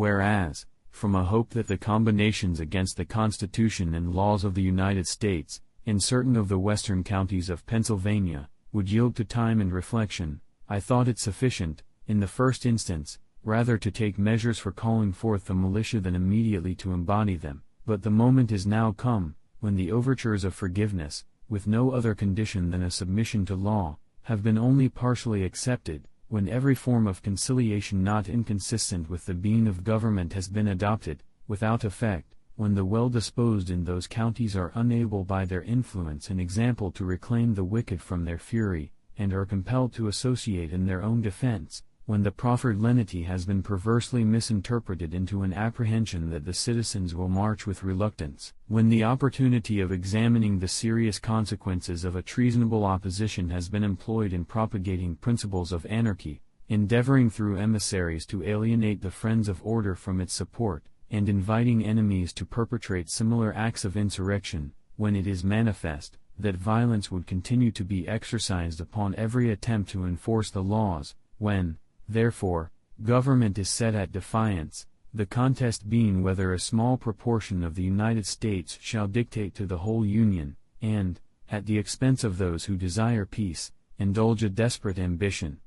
Whereas, from a hope that the combinations against the Constitution and laws of the United States, in certain of the western counties of Pennsylvania, would yield to time and reflection, I thought it sufficient, in the first instance, rather to take measures for calling forth the militia than immediately to embody them. But the moment is now come, when the overtures of forgiveness, with no other condition than a submission to law, have been only partially accepted, when every form of conciliation not inconsistent with the being of government has been adopted, without effect, when the well-disposed in those counties are unable by their influence and example to reclaim the wicked from their fury, and are compelled to associate in their own defense, when the proffered lenity has been perversely misinterpreted into an apprehension that the citizens will march with reluctance, when the opportunity of examining the serious consequences of a treasonable opposition has been employed in propagating principles of anarchy, endeavoring through emissaries to alienate the friends of order from its support, and inviting enemies to perpetrate similar acts of insurrection, when it is manifest that violence would continue to be exercised upon every attempt to enforce the laws, when, therefore, government is set at defiance, the contest being whether a small proportion of the United States shall dictate to the whole Union, and, at the expense of those who desire peace, indulge a desperate ambition.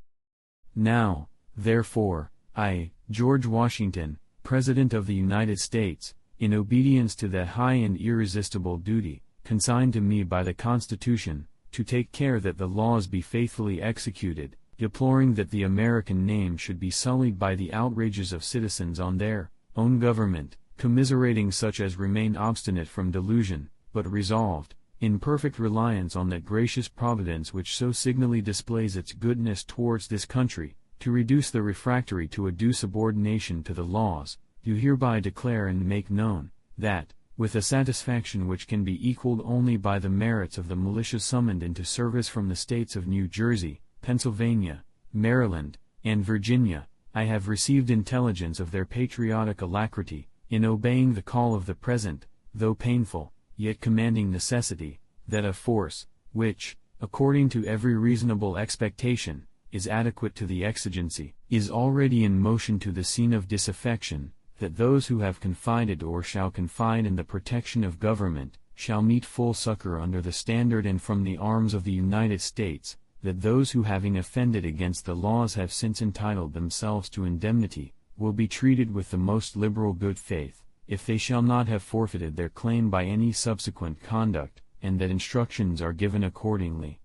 Now, therefore, I, George Washington, President of the United States, in obedience to that high and irresistible duty, consigned to me by the Constitution, to take care that the laws be faithfully executed, deploring that the American name should be sullied by the outrages of citizens on their own government, commiserating such as remain obstinate from delusion, but resolved, in perfect reliance on that gracious providence which so signally displays its goodness towards this country, to reduce the refractory to a due subordination to the laws, do hereby declare and make known, that, with a satisfaction which can be equaled only by the merits of the militia summoned into service from the states of New Jersey, Pennsylvania, Maryland, and Virginia, I have received intelligence of their patriotic alacrity, in obeying the call of the present, though painful, yet commanding necessity, that a force, which, according to every reasonable expectation, is adequate to the exigency, is already in motion to the scene of disaffection, that those who have confided or shall confide in the protection of government, shall meet full succor under the standard and from the arms of the United States, that those who having offended against the laws have since entitled themselves to indemnity, will be treated with the most liberal good faith, if they shall not have forfeited their claim by any subsequent conduct, and that instructions are given accordingly.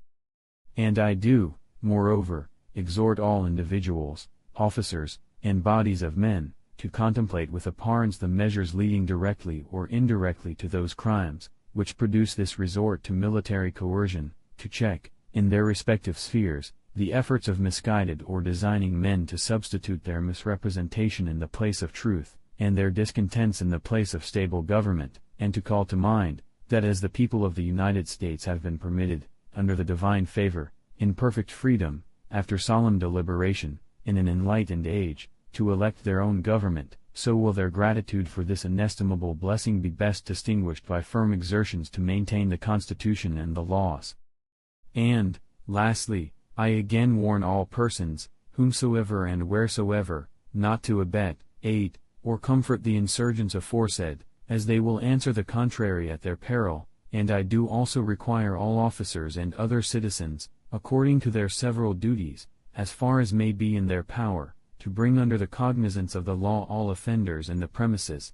And I do, moreover, exhort all individuals, officers, and bodies of men, to contemplate with abhorrence the measures leading directly or indirectly to those crimes, which produce this resort to military coercion, to check, in their respective spheres, the efforts of misguided or designing men to substitute their misrepresentation in the place of truth, and their discontents in the place of stable government, and to call to mind, that as the people of the United States have been permitted, under the divine favor, in perfect freedom, after solemn deliberation, in an enlightened age, to elect their own government, so will their gratitude for this inestimable blessing be best distinguished by firm exertions to maintain the Constitution and the laws. And, lastly, I again warn all persons, whomsoever and wheresoever, not to abet, aid, or comfort the insurgents aforesaid, as they will answer the contrary at their peril, and I do also require all officers and other citizens, according to their several duties, as far as may be in their power, to bring under the cognizance of the law all offenders in the premises,